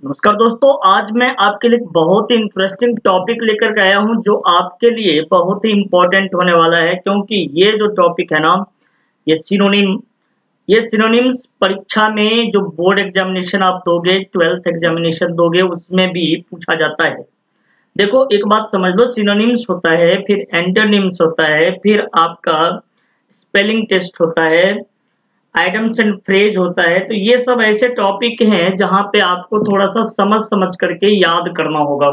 नमस्कार दोस्तों, आज मैं आपके लिए बहुत ही इंटरेस्टिंग टॉपिक लेकर के आया हूं जो आपके लिए बहुत ही इम्पोर्टेंट होने वाला है। क्योंकि ये जो टॉपिक है ना, ये सिनोनिम्स परीक्षा में जो बोर्ड एग्जामिनेशन आप दोगे, 12th एग्जामिनेशन दोगे, उसमें भी पूछा जाता है। देखो एक बात समझ लो, सिनोनिम्स होता है, फिर एंटोनिम्स होता है, फिर आपका स्पेलिंग टेस्ट होता है, आइटम्स एंड फ्रेज होता है। तो ये सब ऐसे टॉपिक हैं जहां पे आपको थोड़ा सा समझ समझ करके याद करना होगा।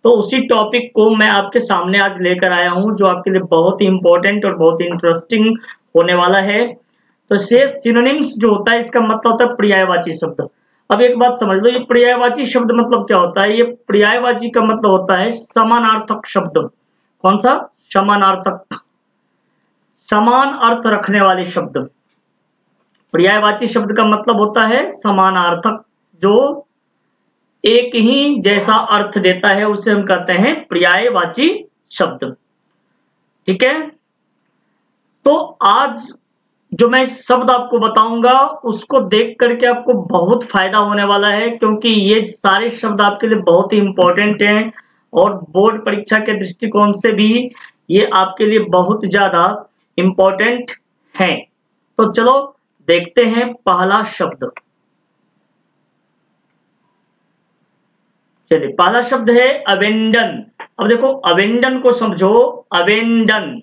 तो उसी टॉपिक को मैं आपके सामने आज लेकर आया हूं जो आपके लिए बहुत ही इंपॉर्टेंट और बहुत ही इंटरेस्टिंग होने वाला है। तो से सिनोनिम्स जो होता है, इसका मतलब होता है पर्यायवाची शब्द। अब एक बात समझ लो, ये पर्यायवाची शब्द मतलब क्या होता है। ये पर्यायवाची का मतलब होता है समानार्थक शब्द। कौन सा? समानार्थक, समान अर्थ रखने वाले शब्द। पर्यायवाची शब्द का मतलब होता है समानार्थक, जो एक ही जैसा अर्थ देता है उसे हम कहते हैं पर्यायवाची शब्द। ठीक है, तो आज जो मैं शब्द आपको बताऊंगा उसको देख करके आपको बहुत फायदा होने वाला है, क्योंकि ये सारे शब्द आपके लिए बहुत ही इंपॉर्टेंट हैं और बोर्ड परीक्षा के दृष्टिकोण से भी ये आपके लिए बहुत ज्यादा इंपॉर्टेंट हैं। तो चलो देखते हैं पहला शब्द। चलिए, पहला शब्द है अवेंडन। अब देखो अवेंडन को समझो। अवेंडन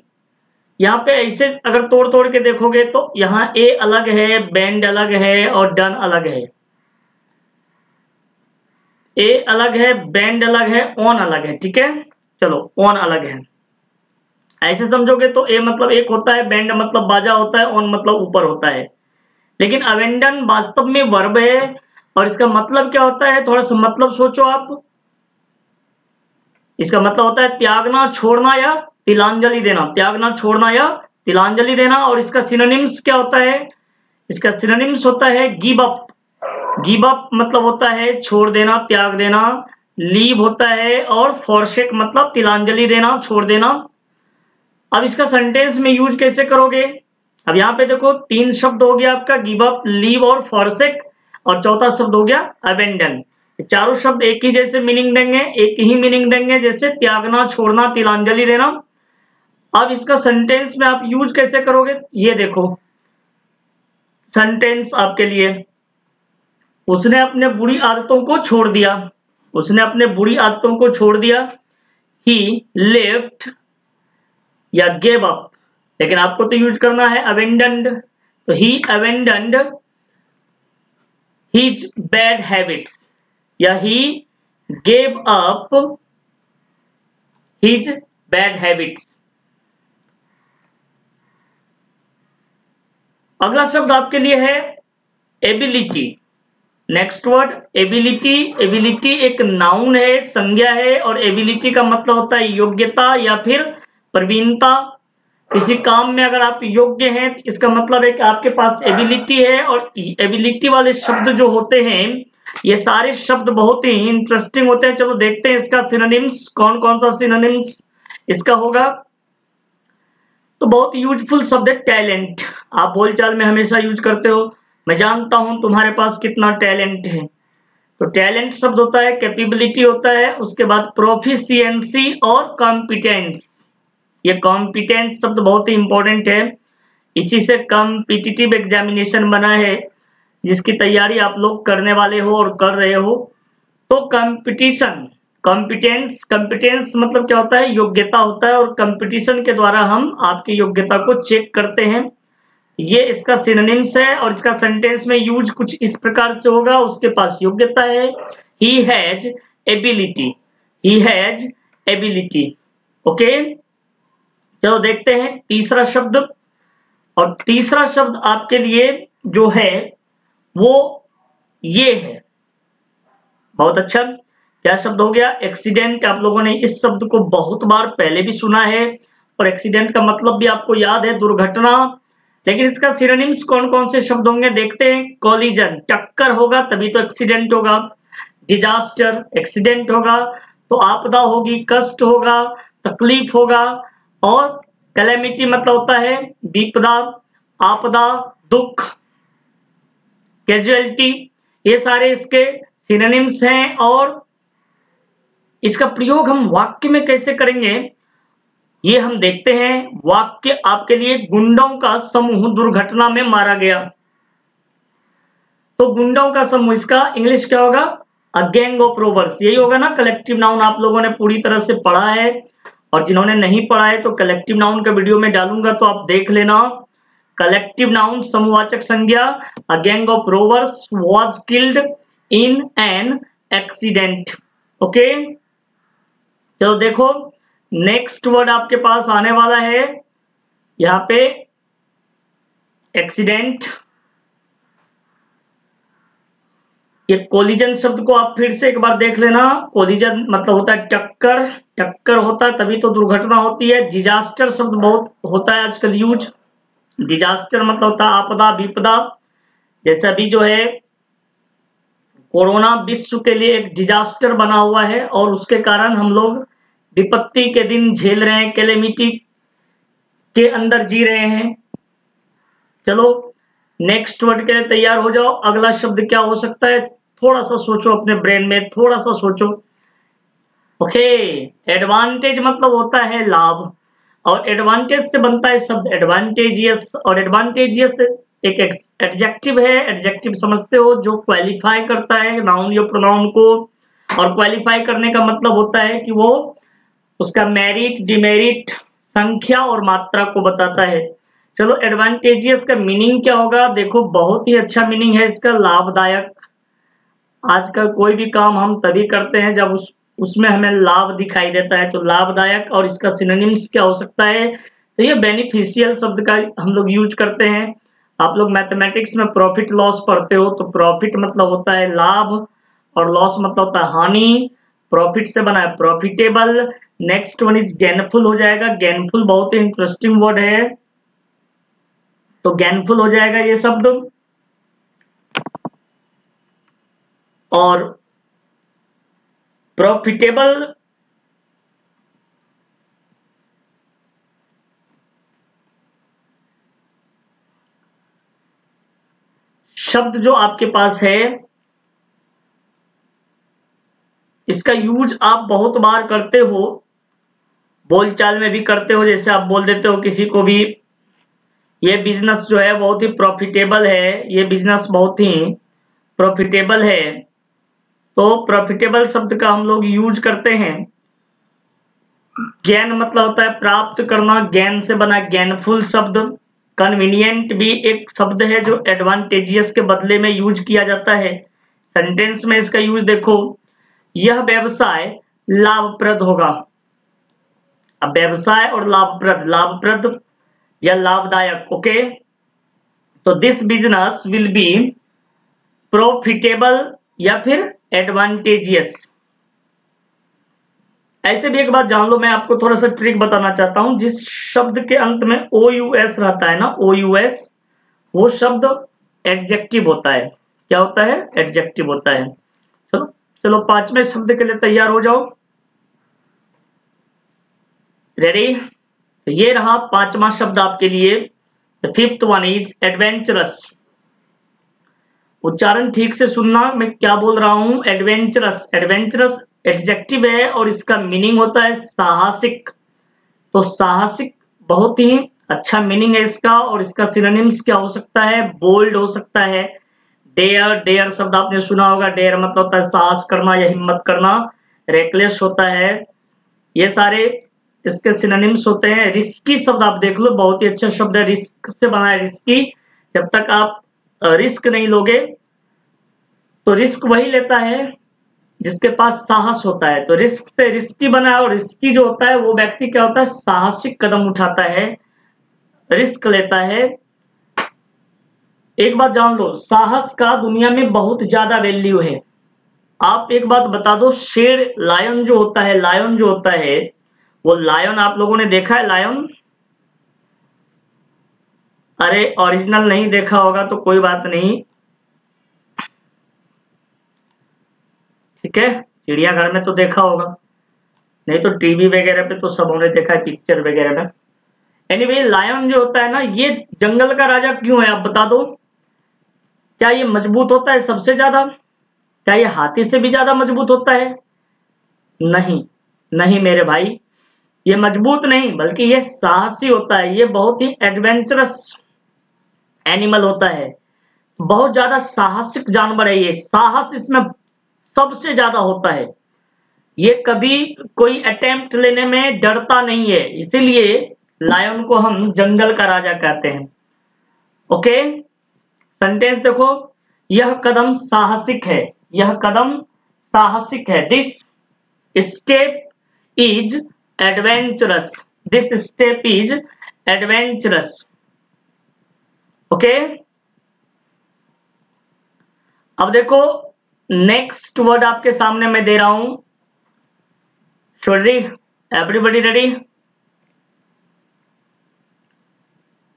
यहाँ पे ऐसे अगर तोड़ तोड़ के देखोगे तो यहाँ ए अलग है, बेंड अलग है और डन अलग है। ए अलग है, बेंड अलग है, ऑन अलग है। ठीक है, चलो ऑन अलग है। ऐसे समझोगे तो ए मतलब एक होता है, बेंड मतलब बाजा होता है, ऑन मतलब ऊपर होता है। लेकिन अवेंडन वास्तव में वर्ब है और इसका मतलब क्या होता है, थोड़ा सा मतलब सोचो आप। इसका मतलब होता है त्यागना, छोड़ना या तिलांजलि देना। त्यागना, छोड़ना या तिलांजलि देना। और इसका सिनोनिम्स क्या होता है? इसका सिनोनिम्स होता है गिव अप। गिव अप मतलब होता है छोड़ देना, त्याग देना। लीव होता है और फॉरसेक मतलब तिलांजलि देना, छोड़ देना। अब इसका सेंटेंस में यूज कैसे करोगे? अब यहाँ पे देखो तीन शब्द हो गया आपका, गिव अप, लीव और फॉरसेक, और चौथा शब्द हो गया अबेंडन। चारों शब्द एक ही जैसे मीनिंग देंगे, एक ही मीनिंग देंगे, जैसे त्यागना, छोड़ना, तिलांजलि देना। अब इसका सेंटेंस में आप यूज कैसे करोगे, ये देखो सेंटेंस आपके लिए। उसने अपने बुरी आदतों को छोड़ दिया। उसने अपने बुरी आदतों को छोड़ दिया। ही लेफ्ट या गेव अप, लेकिन आपको तो यूज करना है अबेंडन्ड। तो ही अबेंडन्ड his bad habits या he gave up his bad habits। अगला शब्द आपके लिए है ability. Next word ability. Ability एक नाउन है, संज्ञा है, और एबिलिटी का मतलब होता है योग्यता या फिर प्रवीणता। किसी काम में अगर आप योग्य हैं, इसका मतलब है कि आपके पास एबिलिटी है। और एबिलिटी वाले शब्द जो होते हैं, ये सारे शब्द बहुत ही इंटरेस्टिंग होते हैं। चलो देखते हैं इसका सिनोनिम्स, कौन कौन सा सिनोनिम्स इसका होगा। तो बहुत यूजफुल शब्द है टैलेंट। आप बोलचाल में हमेशा यूज करते हो। मैं जानता हूं तुम्हारे पास कितना टैलेंट है। तो टैलेंट शब्द होता है, कैपेबिलिटी होता है, उसके बाद प्रोफिशिएंसी और कॉम्पिटेंस। ये कॉम्पिटेंस शब्द बहुत ही इंपॉर्टेंट है। इसी से कॉम्पिटिटिव एग्जामिनेशन बना है, जिसकी तैयारी आप लोग करने वाले हो और कर रहे हो। तो कंपटीशन, कॉम्पिटेंस, कॉम्पिटेंस मतलब क्या होता है, योग्यता होता है। और कंपटीशन के द्वारा हम आपकी योग्यता को चेक करते हैं। ये इसका सिनोनिम्स है और इसका सेंटेंस में यूज कुछ इस प्रकार से होगा। उसके पास योग्यता है, he has ability. He has ability. Okay, चलो देखते हैं तीसरा शब्द। और तीसरा शब्द आपके लिए जो है वो ये है। बहुत अच्छा, क्या शब्द हो गया? एक्सीडेंट। आप लोगों ने इस शब्द को बहुत बार पहले भी सुना है और एक्सीडेंट का मतलब भी आपको याद है, दुर्घटना। लेकिन इसका सिनोनिम्स कौन कौन से शब्द होंगे देखते हैं। कॉलिजन, टक्कर होगा तभी तो एक्सीडेंट होगा। डिजास्टर, एक्सीडेंट होगा तो आपदा होगी, कष्ट होगा, तकलीफ होगा। और कैलेमिटी मतलब होता है विपदा, आपदा, दुख। कैजुअलिटी, ये सारे इसके सिनोनिम्स हैं और इसका प्रयोग हम वाक्य में कैसे करेंगे ये हम देखते हैं। वाक्य आपके लिए गुंडों का समूह दुर्घटना में मारा गया। तो गुंडों का समूह, इसका इंग्लिश क्या होगा? अ गैंग ऑफ रोबर्स, यही होगा ना। कलेक्टिव नाउन आप लोगों ने पूरी तरह से पढ़ा है, और जिन्होंने नहीं पढ़ा है तो कलेक्टिव नाउन का वीडियो में डालूंगा तो आप देख लेना। कलेक्टिव नाउन समूहवाचक संज्ञा, a gang of robbers was killed in an accident. Okay, चलो देखो नेक्स्ट वर्ड आपके पास आने वाला है यहां पे एक्सीडेंट। ये कोलिजन शब्द को आप फिर से एक बार देख लेना। कोलिजन मतलब होता है टक्कर, टक्कर होता है तभी तो दुर्घटना होती है। डिजास्टर शब्द बहुत होता है आजकल यूज। डिजास्टर मतलब होता है आपदा, विपदा। जैसे अभी जो है कोरोना विश्व के लिए एक डिजास्टर बना हुआ है और उसके कारण हम लोग विपत्ति के दिन झेल रहे हैं, कैलेमिटी के अंदर जी रहे हैं। चलो नेक्स्ट वर्ड के लिए तैयार हो जाओ। अगला शब्द क्या हो सकता है? थोड़ा सा सोचो अपने ब्रेन में, थोड़ा सा सोचो। ओके, एडवांटेज मतलब होता है लाभ, और एडवांटेज से बनता है शब्द एडवांटेजियस, और एडवांटेजियस एक एडजेक्टिव है। एडजेक्टिव समझते हो, जो क्वालिफाई करता है नाउन या प्रोनाउन को, और क्वालिफाई करने का मतलब होता है कि वो उसका मेरिट, डिमेरिट, संख्या और मात्रा को बताता है। चलो एडवांटेजियस का मीनिंग क्या होगा? देखो बहुत ही अच्छा मीनिंग है इसका, लाभदायक। आजकल कोई भी काम हम तभी करते हैं जब उसमें हमें लाभ दिखाई देता है, तो लाभदायक। और इसका सिनोनिम्स क्या हो सकता है? तो ये बेनिफिशियल शब्द का हम लोग यूज करते हैं। आप लोग मैथमेटिक्स में प्रॉफिट लॉस पढ़ते हो, तो प्रॉफिट मतलब होता है लाभ और लॉस मतलब होता है हानि। प्रॉफिट से बना है profitable. Next one is gainful हो जाएगा। गेनफुल बहुत ही इंटरेस्टिंग वर्ड है, तो गेनफुल हो जाएगा ये शब्द। और प्रॉफिटेबल शब्द जो आपके पास है इसका यूज आप बहुत बार करते हो, बोलचाल में भी करते हो। जैसे आप बोल देते हो किसी को भी ये बिजनेस जो है बहुत ही प्रॉफिटेबल है, ये बिजनेस बहुत ही प्रॉफिटेबल है, तो प्रॉफिटेबल शब्द का हम लोग यूज करते हैं। गेन मतलब होता है प्राप्त करना, गेन से बना गेनफुल शब्द। कन्वीनियंट भी एक शब्द है जो एडवांटेजियस के बदले में यूज किया जाता है। सेंटेंस में इसका यूज देखो, यह व्यवसाय लाभप्रद होगा। अब व्यवसाय और लाभप्रद, लाभप्रद या लाभदायक। ओके, तो this business will be profitable या फिर एडवांटेजियस। ऐसे भी एक बात जान लो, मैं आपको थोड़ा सा ट्रिक बताना चाहता हूं। जिस शब्द के अंत में OUS रहता है ना, OUS, वो शब्द एडजेक्टिव होता है। क्या होता है? एडजेक्टिव होता है। चलो चलो पांचवें शब्द के लिए तैयार हो जाओ। रेडी? तो ये रहा पांचवा शब्द आपके लिए। The fifth one is adventurous. उच्चारण ठीक से सुनना, मैं क्या बोल रहा हूं। एडवेंचरस, एडवेंचरस एडजेक्टिव है और इसका मीनिंग होता है साहसिक। तो साहसिक बहुत ही अच्छा मीनिंग है इसका। और इसका सिनोनिम्स क्या हो सकता है? बोल्ड हो सकता है। डेयर, डेयर शब्द आपने सुना होगा। डेयर मतलब होता है साहस करना या हिम्मत करना। रेकलेस होता है। ये सारे इसके सिनोनिम्स होते हैं। रिस्की शब्द आप देख लो, बहुत ही अच्छा शब्द है, रिस्क से बना है रिस्की। जब तक आप रिस्क नहीं लोगे, तो रिस्क वही लेता है जिसके पास साहस होता है। तो रिस्क से रिस्की बना है, और रिस्की जो होता है वो व्यक्ति क्या होता है? साहसिक कदम उठाता है, रिस्क लेता है। एक बात जान लो, साहस का दुनिया में बहुत ज्यादा वैल्यू है। आप एक बात बता दो, शेर, लायन जो होता है, लायन जो होता है, वो लायन आप लोगों ने देखा है? लायन, अरे ओरिजिनल नहीं देखा होगा तो कोई बात नहीं, ठीक है। चिड़ियाघर में तो देखा होगा, नहीं तो टीवी वगैरह पे तो सबों ने देखा है, पिक्चर वगैरह में। एनीवे, लायन जो होता है ना, ये जंगल का राजा क्यों है आप बता दो? क्या ये मजबूत होता है सबसे ज्यादा? क्या ये हाथी से भी ज्यादा मजबूत होता है? नहीं, नहीं मेरे भाई, ये मजबूत नहीं बल्कि ये साहसी होता है। ये बहुत ही एडवेंचरस एनिमल होता है, बहुत ज्यादा साहसिक जानवर है। ये साहस इसमें सबसे ज्यादा होता है। ये कभी कोई अटेम्प्ट लेने में डरता नहीं है, इसीलिए लायन को हम जंगल का राजा कहते हैं। ओके, सेंटेंस देखो, यह कदम साहसिक है, यह कदम साहसिक है। This step is adventurous, this step is adventurous. Okay, अब देखो नेक्स्ट वर्ड आपके सामने मैं दे रहा हूं। Ready, everybody ready?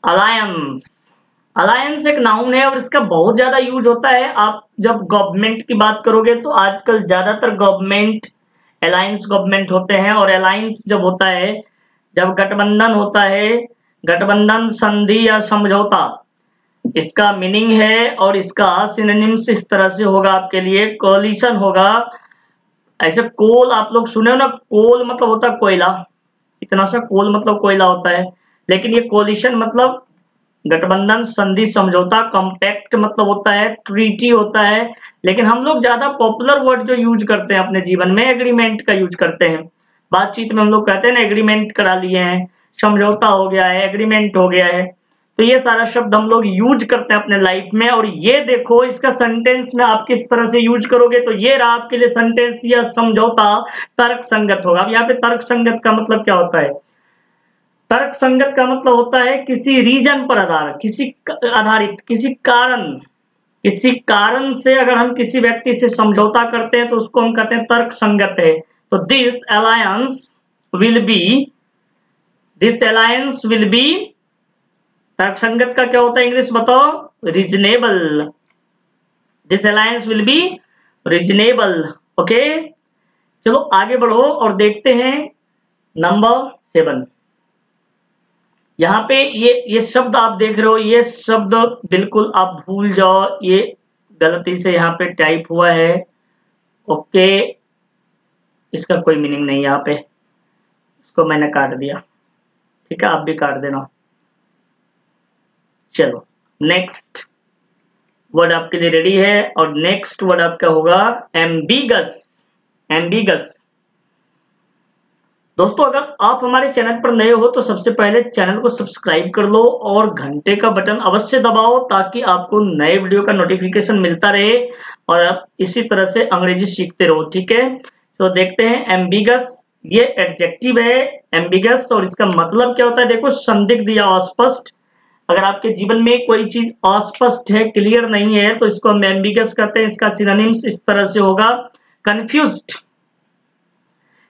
Alliance. Alliance एक नाउन है और इसका बहुत ज्यादा यूज होता है। आप जब गवर्नमेंट की बात करोगे तो आजकल ज्यादातर गवर्नमेंट अलायंस गवर्नमेंट होते हैं। और अलायंस जब होता है, जब गठबंधन होता है, गठबंधन, संधि या समझौता, इसका मीनिंग है और इसका सिनोनिम्स इस तरह से होगा आपके लिए, कोलिशन होगा। ऐसे कोल आप लोग सुने हो ना, कोल मतलब होता है कोयला, इतना सा कोल मतलब कोयला होता है, लेकिन ये कोलिशन मतलब गठबंधन, संधि, समझौता। कॉम्पैक्ट मतलब होता है ट्रीटी होता है, लेकिन हम लोग ज्यादा पॉपुलर वर्ड जो यूज करते हैं अपने जीवन में, एग्रीमेंट का यूज करते हैं। बातचीत में हम लोग कहते हैं ना एग्रीमेंट करा लिए हैं, समझौता हो गया है, एग्रीमेंट हो गया है। तो ये सारा शब्द हम लोग यूज करते हैं अपने लाइफ में। और ये देखो इसका सेंटेंस में आप किस तरह से यूज करोगे, तो ये रहा आपके लिए सेंटेंस। या समझौता तर्क संगत होगा। अब यहाँ पे तर्क संगत का मतलब क्या होता है? तर्क संगत का मतलब होता है किसी रीजन पर आधारित, किसी आधारित, किसी कारण से अगर हम किसी व्यक्ति से समझौता करते हैं तो उसको हम कहते हैं तर्क संगत है। तो दिस अलायंस विल बी, तर्क संगत का क्या होता है इंग्लिश बताओ? Reasonable. This alliance will be reasonable. Okay, चलो आगे बढ़ो और देखते हैं नंबर 7। यहाँ पे ये शब्द आप देख रहे हो, ये शब्द बिल्कुल आप भूल जाओ, ये गलती से यहाँ पे टाइप हुआ है। ओके, इसका कोई मीनिंग नहीं यहाँ पे, इसको मैंने काट दिया। ठीक है, आप भी काट देना। चलो नेक्स्ट वर्ड आपके लिए रेडी है और नेक्स्ट वर्ड आपका होगा एम्बिगस। एम्बिगस दोस्तों, अगर आप हमारे चैनल पर नए हो तो सबसे पहले चैनल को सब्सक्राइब कर लो और घंटे का बटन अवश्य दबाओ ताकि आपको नए वीडियो का नोटिफिकेशन मिलता रहे और आप इसी तरह से अंग्रेजी सीखते रहो। ठीक है, तो देखते हैं एम्बिगस। ये एडजेक्टिव है एम्बिगस और इसका मतलब क्या होता है? देखो, संदिग्ध या अस्पष्ट। अगर आपके जीवन में कोई चीज अस्पष्ट है, क्लियर नहीं है, तो इसको हम एम्बिगस कहते हैं। इसका सिनोनिम्स इस तरह से होगा कंफ्यूज्ड।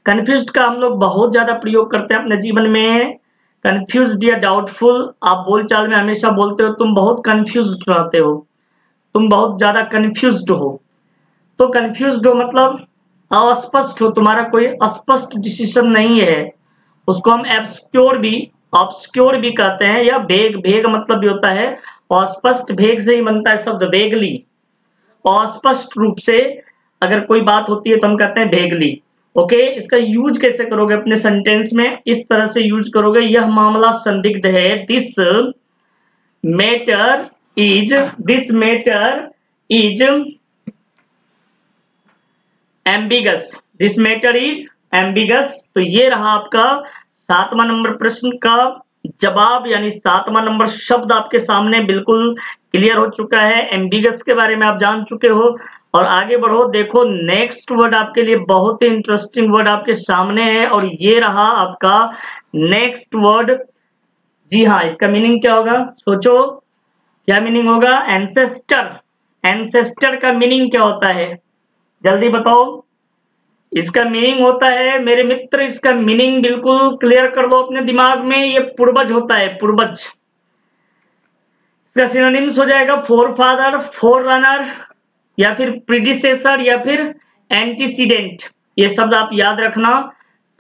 कंफ्यूज्ड का हम लोग बहुत ज्यादा प्रयोग करते हैं अपने जीवन में। कंफ्यूज्ड या डाउटफुल, आप बोलचाल में हमेशा बोलते हो तुम बहुत कंफ्यूज्ड रहते हो, तुम बहुत ज्यादा कंफ्यूज्ड हो। तो कंफ्यूज्ड हो मतलब अस्पष्ट हो, तुम्हारा कोई स्पष्ट डिसीजन नहीं है। उसको हम ऑब्स्क्योर भी कहते हैं या भेग। भेग मतलब भी होता है अस्पष्ट, भेग से ही बनता है शब्द भेगली। अस्पष्ट रूप से अगर कोई बात होती है तो हम कहते हैं भेगली। ओके, इसका यूज कैसे करोगे अपने सेंटेंस में? इस तरह से यूज करोगे, यह मामला संदिग्ध है। This matter is ambiguous. This matter is ambiguous. तो ये रहा आपका 7वां नंबर प्रश्न का जवाब, यानी 7वां नंबर शब्द आपके सामने बिल्कुल क्लियर हो चुका है। एम्बिगस के बारे में आप जान चुके हो। और आगे बढ़ो, देखो नेक्स्ट वर्ड आपके लिए बहुत ही इंटरेस्टिंग वर्ड आपके सामने है और ये रहा आपका नेक्स्ट वर्ड। जी हाँ, इसका मीनिंग क्या होगा? सोचो क्या मीनिंग होगा? एंसेस्टर। एंसेस्टर का मीनिंग क्या होता है? जल्दी बताओ। इसका मीनिंग होता है मेरे मित्र, इसका मीनिंग बिल्कुल क्लियर कर लो अपने दिमाग में, ये पूर्वज होता है, पूर्वज। इसका सिनोनिम्स हो जाएगा फोरफादर, फोररनर या फिर प्रीडिसेसर या फिर एंटीसीडेंट। ये शब्द आप याद रखना।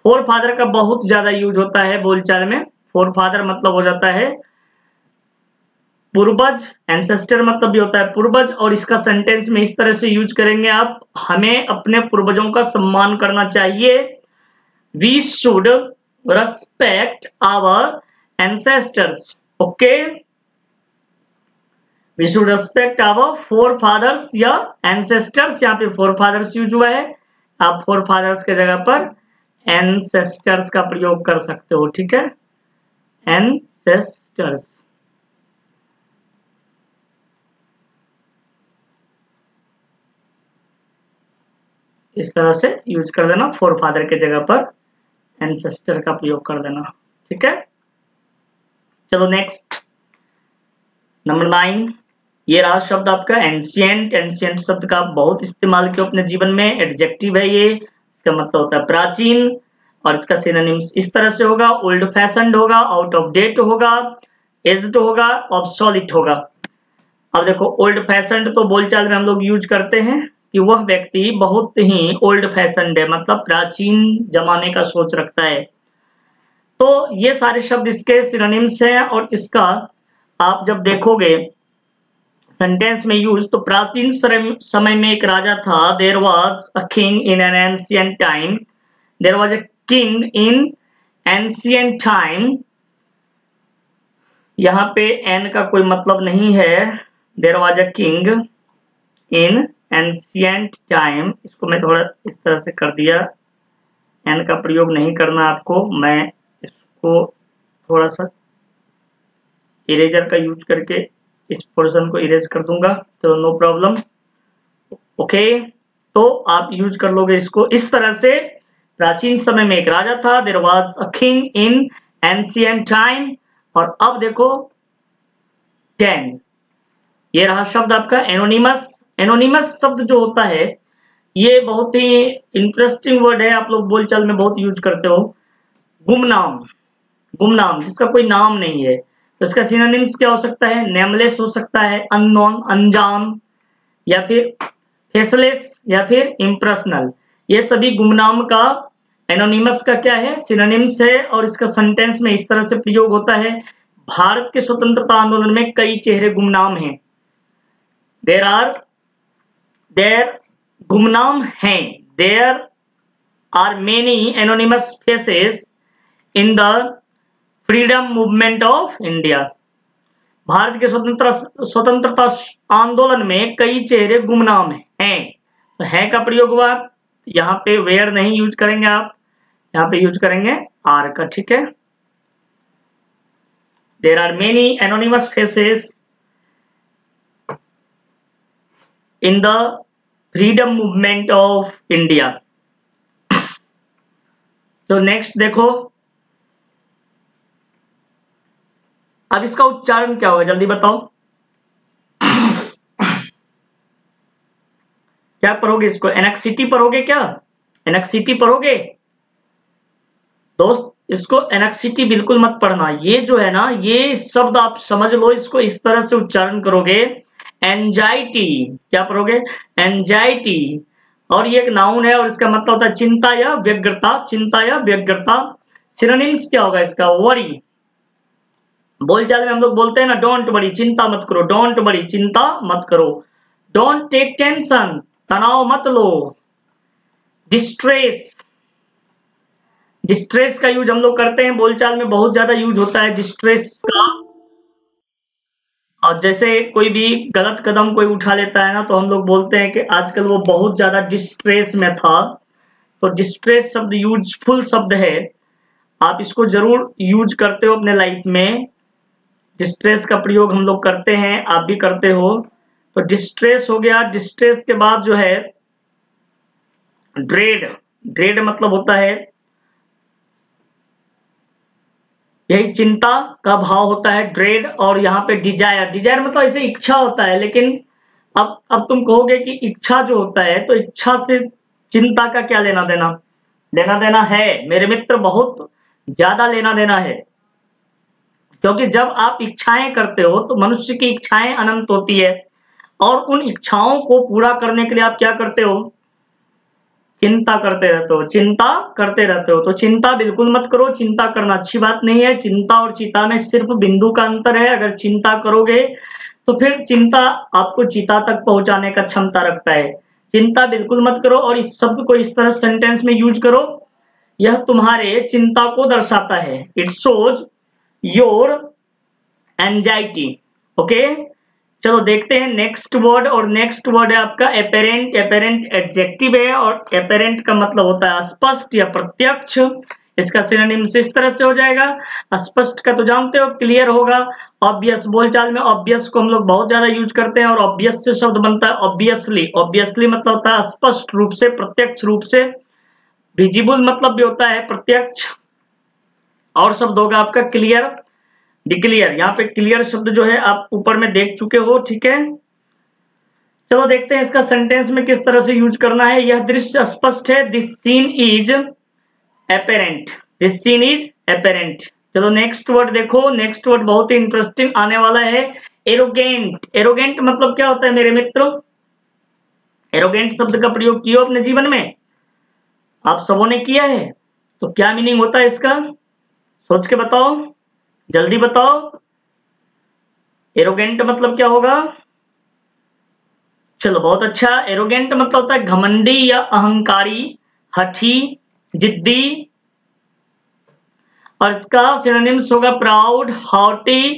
फोरफादर का बहुत ज्यादा यूज होता है बोलचाल में। फोरफादर मतलब हो जाता है पूर्वज, एंसेस्टर मतलब भी होता है पूर्वज, और इसका सेंटेंस में इस तरह से यूज करेंगे आप, हमें अपने पूर्वजों का सम्मान करना चाहिए। We should respect our ancestors. Okay, we should respect our forefathers या एंसेस्टर्स, यहाँ पे फोर फादर्स यूज हुआ है, आप फोर फादर्स के जगह पर एंसेस्टर्स का प्रयोग कर सकते हो, ठीक है, एंसेस्टर्स। इस तरह से यूज कर देना, फोर फादर के जगह पर एंसेस्टर का प्रयोग कर देना, ठीक है। चलो नेक्स्ट, नंबर 9, ये रहा शब्द आपका एंशिएंट। एंशिएंट शब्द का बहुत इस्तेमाल किया अपने जीवन में, एडजेक्टिव है ये, इसका मतलब होता है प्राचीन, और इसका सिनोनिम्स इस तरह से होगा, ओल्ड फैशन्ड होगा, आउट ऑफ डेट होगा, एज्ड होगा, ऑब्सोलिट होगा। अब देखो, ओल्ड फैशन्ड तो बोलचाल में हम लोग यूज करते हैं कि वह व्यक्ति बहुत ही ओल्ड फैशन्ड है, मतलब प्राचीन जमाने का सोच रखता है। तो ये सारे शब्द इसके सिनोनिम्स हैं, और इसका आप जब देखोगे सेंटेंस में यूज, तो प्राचीन समय में एक राजा था, there was a king in an ancient time, there was a king in ancient time. यहाँ पे एन का कोई मतलब नहीं है, there was a king in ancient time, इसको मैं थोड़ा इस तरह से कर दिया, एन का प्रयोग नहीं करना आपको, मैं इसको थोड़ा सा इरेजर का यूज करके इस पोर्शन को इरेज कर दूंगा, तो नो प्रॉब्लम। ओके, तो आप यूज कर लोगे इसको इस तरह से, प्राचीन समय में एक राजा था, there was a king in ancient time. और अब देखो 10, ये रहा शब्द आपका एनोनिमस। एनोनिमस शब्द जो होता है, ये बहुत ही इंटरेस्टिंग वर्ड है, आप लोग बोलचाल में बहुत यूज करते हो। गुमनाम, गुमनाम जिसका कोई नाम नहीं है, तो इसका सिनोनिम्स क्या हो सकता है, नेमलेस हो सकता है, अननोन, अनजान, या फिर फेसलेस, या फिर इम्पर्सनल। ये सभी गुमनाम का, एनोनिमस का क्या है, सिनोनिम्स है, और इसका सेंटेंस में इस तरह से प्रयोग होता है, भारत के स्वतंत्रता आंदोलन में कई चेहरे गुमनाम हैं, देयर गुमनाम हैं, there are many anonymous faces in the freedom movement of India. Bharat के स्वतंत्रता आंदोलन में कई चेहरे गुमनाम हैं, तो है का प्रयोग हुआ, यहाँ पे वेयर नहीं यूज करेंगे आप, यहाँ पे यूज करेंगे आर का, ठीक है। There are many anonymous faces in the freedom movement of India. तो नेक्स्ट देखो, अब इसका उच्चारण क्या होगा, जल्दी बताओ। क्या पढ़ोगे इसको, एनेक्सिटी पढ़ोगे क्या, एनेक्सिटी पढ़ोगे दोस्त, इसको एनेक्सिटी बिल्कुल मत पढ़ना, ये जो है ना, ये शब्द आप समझ लो, इसको इस तरह से उच्चारण करोगे, एंजाइटी, क्या पढ़ोगे, एंजाइटी, और ये एक नाउन है, और इसका मतलब होता है चिंता या व्यग्रता, चिंता या व्यग्रता। सिनोनिम्स क्या होगा इसका, वरी, बोलचाल में हम लोग बोलते हैं ना, डोंट वरी, चिंता मत करो, डोंट वरी, चिंता मत करो, डोंट टेक टेंशन, तनाव मत लो, डिस्ट्रेस, डिस्ट्रेस का यूज हम लोग करते हैं, बोलचाल में बहुत ज्यादा यूज होता है डिस्ट्रेस का, और जैसे कोई भी गलत कदम कोई उठा लेता है ना, तो हम लोग बोलते हैं कि आजकल वो बहुत ज्यादा डिस्ट्रेस में था, तो डिस्ट्रेस शब्द यूजफुल शब्द है, आप इसको जरूर यूज करते हो अपने लाइफ में, डिस्ट्रेस का प्रयोग हम लोग करते हैं, आप भी करते हो। तो डिस्ट्रेस हो गया, डिस्ट्रेस के बाद जो है ड्रेड, ड्रेड मतलब होता है, यही चिंता का भाव होता है ड्रेड, और यहाँ पे डिजायर, डिजायर मतलब ऐसे इच्छा होता है, लेकिन अब तुम कहोगे कि इच्छा जो होता है, तो इच्छा से चिंता का क्या लेना देना, लेना देना है मेरे मित्र, बहुत ज्यादा लेना देना है, क्योंकि जब आप इच्छाएं करते हो तो मनुष्य की इच्छाएं अनंत होती है, और उन इच्छाओं को पूरा करने के लिए आप क्या करते हो, चिंता करते रहते हो, चिंता करते रहते हो, तो चिंता बिल्कुल मत करो, चिंता करना अच्छी बात नहीं है, चिंता और चिता में सिर्फ बिंदु का अंतर है, अगर चिंता करोगे तो फिर चिंता आपको चिता तक पहुंचाने का क्षमता रखता है। चिंता बिल्कुल मत करो और इस शब्द को इस तरह सेंटेंस में यूज करो, यह तुम्हारे चिंता को दर्शाता है। It shows your anxiety. Okay, चलो देखते हैं नेक्स्ट वर्ड, और नेक्स्ट वर्ड है आपका एपेरेंट। एपेरेंट एडजेक्टिव है और एपेरेंट का मतलब होता है स्पष्ट या प्रत्यक्ष। इसका सिनोनिम्स इस तरह से हो जाएगा, स्पष्ट का तो जानते हो क्लियर होगा, ऑब्वियस बोलचाल में ऑब्वियस को हम लोग बहुत ज्यादा यूज करते हैं और ऑब्वियस से शब्द बनता है ऑब्वियसली। ऑब्वियसली मतलब होता है स्पष्ट रूप से, प्रत्यक्ष रूप से। विजिबल मतलब भी होता है प्रत्यक्ष, और शब्द होगा आपका क्लियर, डिक्लियर। यहाँ पे क्लियर शब्द जो है आप ऊपर में देख चुके हो, ठीक है। चलो देखते हैं इसका सेंटेंस में किस तरह से यूज करना है। यह दृश्य स्पष्ट है, this scene is apparent, this scene is apparent. चलो नेक्स्ट वर्ड देखो, नेक्स्ट वर्ड बहुत ही इंटरेस्टिंग आने वाला है, एरोगेंट। एरोगेंट मतलब क्या होता है मेरे मित्रों? एरोगेंट शब्द का प्रयोग किया अपने जीवन में, आप सबों ने किया है, तो क्या मीनिंग होता है इसका? सोच के बताओ, जल्दी बताओ। एरोगेंट मतलब क्या होगा? चलो बहुत अच्छा, एरोगेंट मतलब होता है घमंडी या अहंकारी, हठी, जिद्दी। और इसका सिनोनिम्स होगा प्राउड, हॉटी,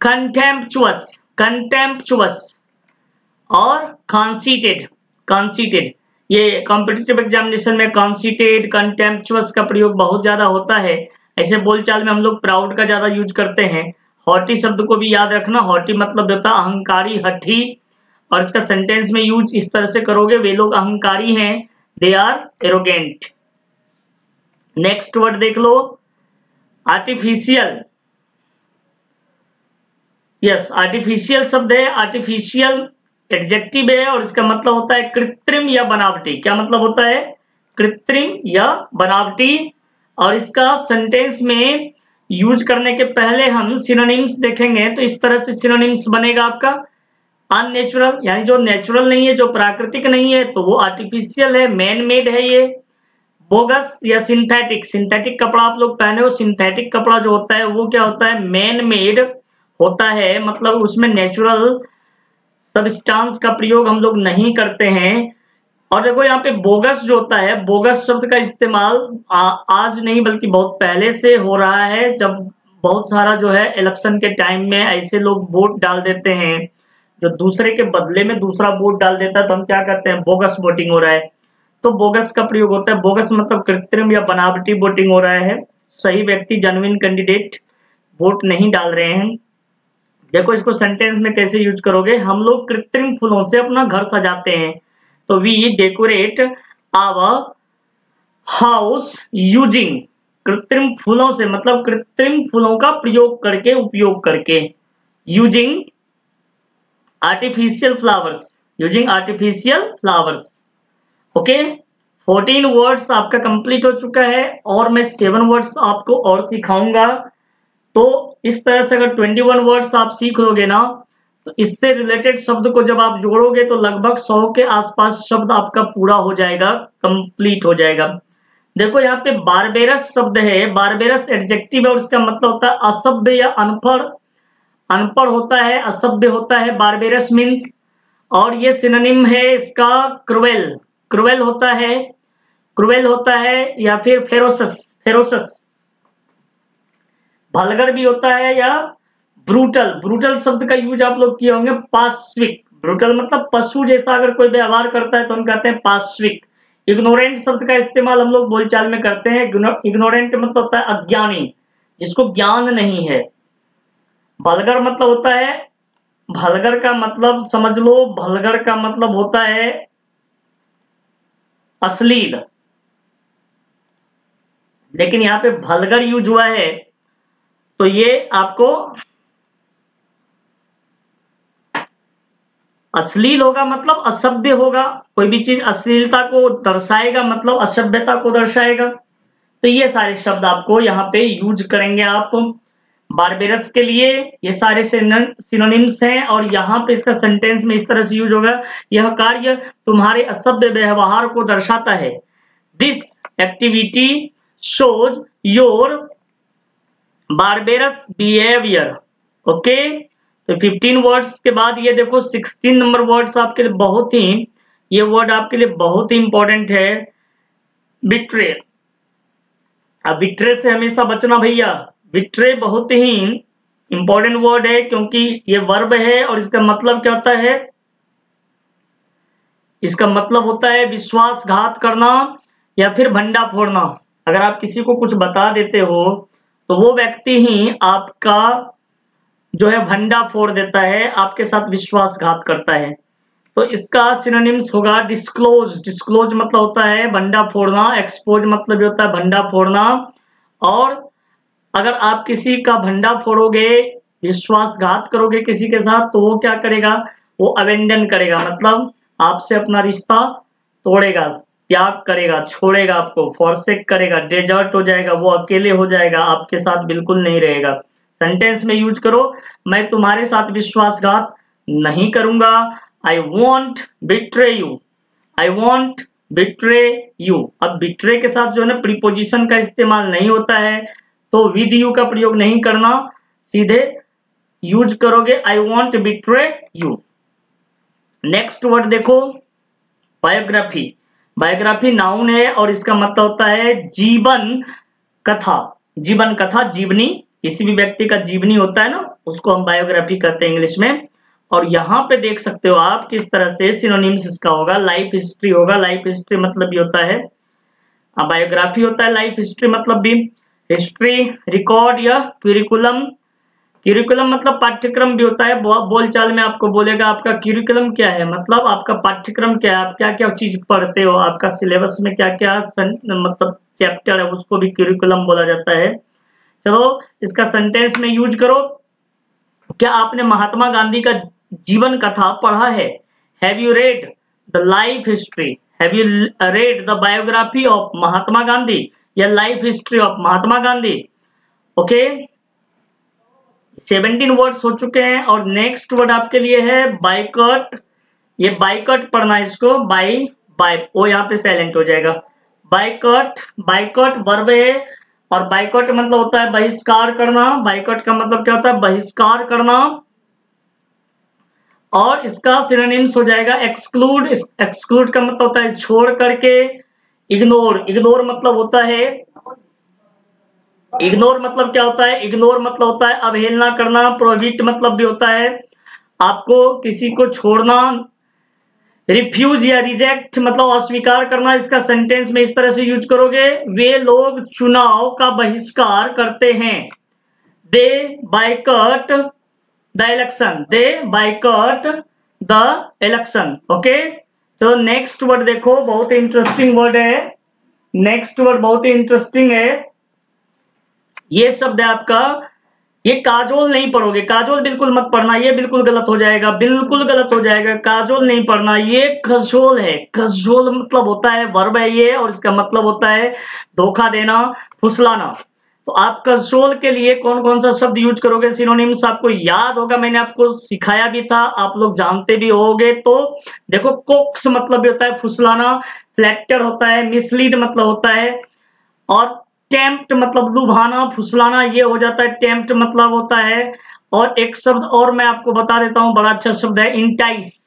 कंटेम्पचुअस, कंटेम्पचुअस और कॉन्सीटेड। कॉन्सीटेड, ये कॉम्पिटिटिव एग्जामिनेशन में कॉन्सीटेड, कंटेम्पचुअस का प्रयोग बहुत ज्यादा होता है। ऐसे बोलचाल में हम लोग प्राउड का ज्यादा यूज करते हैं। हॉटी शब्द को भी याद रखना, हॉटी मतलब होता है अहंकारी, हठी। और इसका सेंटेंस में यूज इस तरह से करोगे, वे लोग अहंकारी हैं, they are arrogant. Next word देख लो, आर्टिफिशियल। यस, आर्टिफिशियल शब्द है, आर्टिफिशियल एडजेक्टिव है और इसका मतलब होता है कृत्रिम या बनावटी। क्या मतलब होता है? कृत्रिम या बनावटी। और इसका सेंटेंस में यूज करने के पहले हम सिनोनिम्स देखेंगे, तो इस तरह से सिनोनिम्स बनेगा आपका अननेचुरल, यानी जो नेचुरल नहीं है, जो प्राकृतिक नहीं है, तो वो आर्टिफिशियल है, मैन मेड है ये। बोगस या सिंथेटिक, सिंथेटिक कपड़ा आप लोग पहने हो, सिंथेटिक कपड़ा जो होता है वो क्या होता है? मैन मेड होता है, मतलब उसमें नेचुरल सबस्टांस का प्रयोग हम लोग नहीं करते हैं। और देखो यहाँ पे बोगस जो होता है, बोगस शब्द का इस्तेमाल आज नहीं बल्कि बहुत पहले से हो रहा है, जब बहुत सारा जो है इलेक्शन के टाइम में ऐसे लोग वोट डाल देते हैं जो दूसरे के बदले में दूसरा वोट डाल देता है, तो हम क्या करते हैं? बोगस वोटिंग हो रहा है, तो बोगस का प्रयोग होता है। बोगस मतलब कृत्रिम या बनावटी वोटिंग हो रहा है, सही व्यक्ति, जेन्युइन कैंडिडेट वोट नहीं डाल रहे हैं। देखो इसको सेंटेंस में कैसे यूज करोगे, हम लोग कृत्रिम फूलों से अपना घर सजाते हैं, तो we decorate our house using, कृत्रिम फूलों से मतलब कृत्रिम फूलों का प्रयोग करके, उपयोग करके, using artificial flowers, using artificial flowers. Okay, 14 words आपका कंप्लीट हो चुका है और मैं 7 वर्ड्स आपको और सिखाऊंगा। तो इस तरह से अगर 21 वर्ड्स आप सीख लोगे ना, तो इससे रिलेटेड शब्द को जब आप जोड़ोगे तो लगभग 100 के आसपास शब्द आपका पूरा हो जाएगा, कंप्लीट हो जाएगा। देखो यहाँ पे बारबेरस शब्द है, बारबेरस एडजेक्टिव है और इसका मतलब होता है असभ्य या अनपढ़। अनपढ़ होता है, असभ्य होता है, बारबेरस मीन्स। और ये सिनोनिम है इसका क्रुएल, क्रुएल होता है, क्रुएल होता है, या फिर फेरोसस, फेरोसस। भलगर भी होता है, या ब्रूटल, ब्रूटल शब्द का यूज आप लोग किए होंगे, पाश्विक। ब्रूटल मतलब पशु जैसा अगर कोई व्यवहार करता है तो हम कहते हैं पाश्विक। इग्नोरेंट शब्द का इस्तेमाल हम लोग बोलचाल में करते हैं, इग्नोरेंट मतलब होता है अज्ञानी, जिसको ज्ञान नहीं है। भलगर मतलब होता है, भलगर का मतलब समझ लो, भलगर का मतलब होता है अश्लील, लेकिन यहाँ पे भलगर यूज हुआ है तो ये आपको अश्लील होगा, मतलब असभ्य होगा। कोई भी चीज अश्लीलता को दर्शाएगा मतलब असभ्यता को दर्शाएगा। तो ये सारे शब्द आपको यहाँ पे यूज करेंगे आप बारबेरस के लिए। ये सारे सिनोनिम्स हैं और यहाँ पे इसका सेंटेंस में इस तरह से यूज होगा, यह कार्य तुम्हारे असभ्य व्यवहार को दर्शाता है। This activity shows your barbarous behaviour. Okay, तो 15 वर्ड्स के बाद ये देखो 16 नंबर वर्ड्स आपके लिए बहुत ही, ये वर्ड आपके लिए बहुत ही इंपॉर्टेंट है, बिट्रे। अब बिट्रे से हमेशा बचना भैया, बिट्रे बहुत ही इंपॉर्टेंट वर्ड है क्योंकि ये वर्ब है और इसका मतलब क्या होता है, इसका मतलब होता है विश्वासघात करना या फिर भंडा फोड़ना। अगर आप किसी को कुछ बता देते हो तो वो व्यक्ति ही आपका जो है भंडा फोड़ देता है, आपके साथ विश्वासघात करता है। तो इसका सिनोनिम्स होगा डिस्क्लोज। डिस्क्लोज मतलब होता है भंडा फोड़ना, एक्सपोज मतलब होता है भंडा फोड़ना। और अगर आप किसी का भंडा फोड़ोगे, विश्वासघात करोगे किसी के साथ, तो वो क्या करेगा, वो अबेंडन करेगा, मतलब आपसे अपना रिश्ता तोड़ेगा, त्याग करेगा, छोड़ेगा, आपको फॉरसेक करेगा, डेजर्ट हो जाएगा, वो अकेले हो जाएगा, आपके साथ बिल्कुल नहीं रहेगा। सेंटेंस में यूज करो, मैं तुम्हारे साथ विश्वासघात नहीं करूंगा, I want betray you, I want betray you. अब बिट्रे के साथ जो है ना प्रीपोजिशन का इस्तेमाल नहीं होता है, तो विद यू का प्रयोग नहीं करना, सीधे यूज करोगे I want betray you. Next word देखो, बायोग्राफी। बायोग्राफी नाउन है और इसका मतलब होता है जीवन कथा। जीवन कथा, जीवनी, किसी भी व्यक्ति का जीवनी होता है ना, उसको हम बायोग्राफी कहते हैं इंग्लिश में। और यहाँ पे देख सकते हो आप किस तरह से सिनोनिम्स इसका होगा, लाइफ हिस्ट्री होगा। लाइफ हिस्ट्री मतलब भी होता है, बायोग्राफी होता है, लाइफ हिस्ट्री मतलब भी हिस्ट्री, रिकॉर्ड या क्यूरिकुलम। क्यूरिकुलम मतलब पाठ्यक्रम भी होता है, बोलचाल में आपको बोलेगा आपका क्यूरिकुलम क्या है, मतलब आपका पाठ्यक्रम क्या है, आप क्या क्या चीज पढ़ते हो, आपका सिलेबस में क्या क्या मतलब चैप्टर है, उसको भी क्यूरिकुलम बोला जाता है। चलो इसका सेंटेंस में यूज करो। क्या आपने महात्मा गांधी का जीवन कथा पढ़ा है? Have you read the life history? Have you read the biography of Mahatma Gandhi या life history of Mahatma Gandhi? Okay, 17 words हो चुके हैं। और नेक्स्ट वर्ड आपके लिए है बाइकट। ये बाइकट पढ़ना, इसको बाई बाय, वो यहाँ पे साइलेंट हो जाएगा। बाइकट, बाइकट वर्ब है और बाइकट मतलब होता है बहिष्कार करना। बाइकट का मतलब क्या होता है, बहिष्कार करना। और इसका सिनोनिम्स हो जाएगा एक्सक्लूड। एक्सक्लूड का मतलब होता है छोड़ करके। इग्नोर, इग्नोर मतलब होता है, इग्नोर मतलब क्या होता है, इग्नोर मतलब होता है अवहेलना करना। प्रोहिबिट मतलब भी होता है आपको किसी को छोड़ना। रिफ्यूज या रिजेक्ट मतलब अस्वीकार करना। इसका सेंटेंस में इस तरह से यूज करोगे, वे लोग चुनाव का बहिष्कार करते हैं। They boycott the election, they boycott the election. Okay, तो नेक्स्ट वर्ड देखो, बहुत ही इंटरेस्टिंग वर्ड है। नेक्स्ट वर्ड बहुत ही इंटरेस्टिंग है। ये शब्द है आपका, ये काजोल नहीं पढ़ोगे, काजोल बिल्कुल मत पढ़ना, ये बिल्कुल गलत हो जाएगा, बिल्कुल गलत हो जाएगा। काजोल नहीं पढ़ना, ये कजोल है। कजोल मतलब होता है वर्ब है ये, और इसका मतलब होता है धोखा देना, फुसलाना। तो आप कजोल के लिए कौन कौन सा शब्द यूज करोगे, सिनोनिम्स आपको याद होगा, मैंने आपको सिखाया भी था, आप लोग जानते भी होगे। तो देखो, कोक्स मतलब भी होता है फुसलाना, फ्लैक्टर होता है, मिसलीड मतलब होता है, और टेम्प्ट मतलब लुभाना, फुसलाना, ये हो जाता है। टेम्प्ट मतलब होता है, और एक शब्द और मैं आपको बता देता हूं, बड़ा अच्छा शब्द है इंटाइस।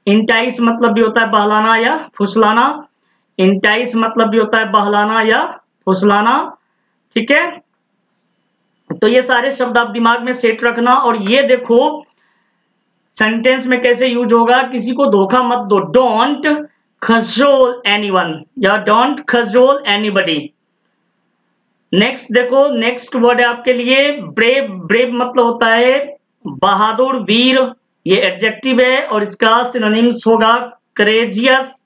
इंटाइस मतलब भी होता है बहलाना या फुसलाना। इंटाइस मतलब भी होता है बहलाना या फुसलाना, ठीक है। तो ये सारे शब्द आप दिमाग में सेट रखना। और ये देखो सेंटेंस में कैसे यूज होगा, किसी को धोखा मत दो, डोंट खजोल एनीवन या डोंट खजोल एनीबडी। नेक्स्ट देखो, नेक्स्ट वर्ड है आपके लिए ब्रेव। ब्रेव मतलब होता है बहादुर, वीर, ये एडजेक्टिव है और इसका सिनोनिम्स होगा करेजियस।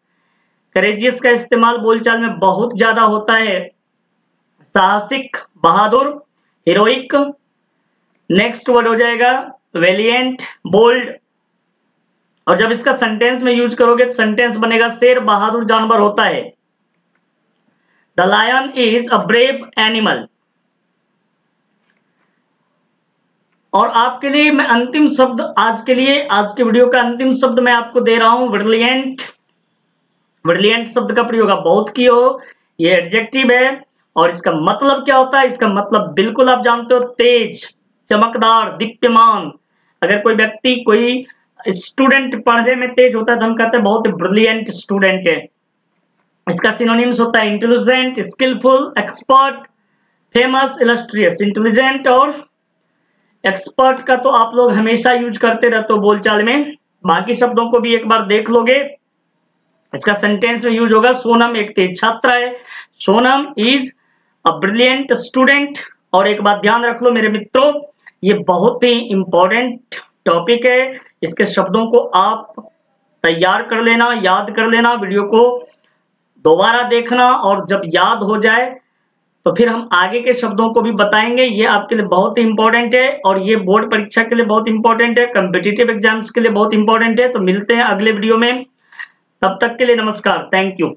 करेजियस का इस्तेमाल बोलचाल में बहुत ज्यादा होता है, साहसिक, बहादुर, हीरोइक। नेक्स्ट वर्ड हो जाएगा वेलिएंट, बोल्ड। और जब इसका सेंटेंस में यूज करोगे तो सेंटेंस बनेगा शेर बहादुर जानवर होता है। The lion is a brave animal। और आपके लिए मैं अंतिम शब्द आज के लिए, आज के वीडियो का अंतिम शब्द मैं आपको दे रहा हूं, ब्रिलियंट। ब्रिलियंट शब्द का प्रयोग आप बहुत किए हो, ये एडजेक्टिव है और इसका मतलब क्या होता है, इसका मतलब बिल्कुल आप जानते हो, तेज, चमकदार, दीप्यमान, अगर कोई व्यक्ति, कोई स्टूडेंट पढ़ने में तेज होता है तो हम कहते हैं बहुत ब्रिलियंट स्टूडेंट है। इसका सिनोनिम्स होता है intelligent, skilful, expert, famous, illustrious. Intelligent और एक्सपर्ट का तो आप लोग हमेशा यूज करते रहते हो बोलचाल में, बाकी शब्दों को भी एक बार देख लोगे। इसका सेंटेंस में यूज होगा सोनम एक तेज छात्र है, Sonam is a brilliant student. और एक बात ध्यान रख लो मेरे मित्रों, ये बहुत ही इंपॉर्टेंट टॉपिक है, इसके शब्दों को आप तैयार कर लेना, याद कर लेना, वीडियो को दोबारा देखना, और जब याद हो जाए तो फिर हम आगे के शब्दों को भी बताएंगे। ये आपके लिए बहुत ही इंपॉर्टेंट है, और ये बोर्ड परीक्षा के लिए बहुत इंपॉर्टेंट है, कॉम्पिटिटिव एग्जाम्स के लिए बहुत इंपॉर्टेंट है। तो मिलते हैं अगले वीडियो में, तब तक के लिए नमस्कार, थैंक यू।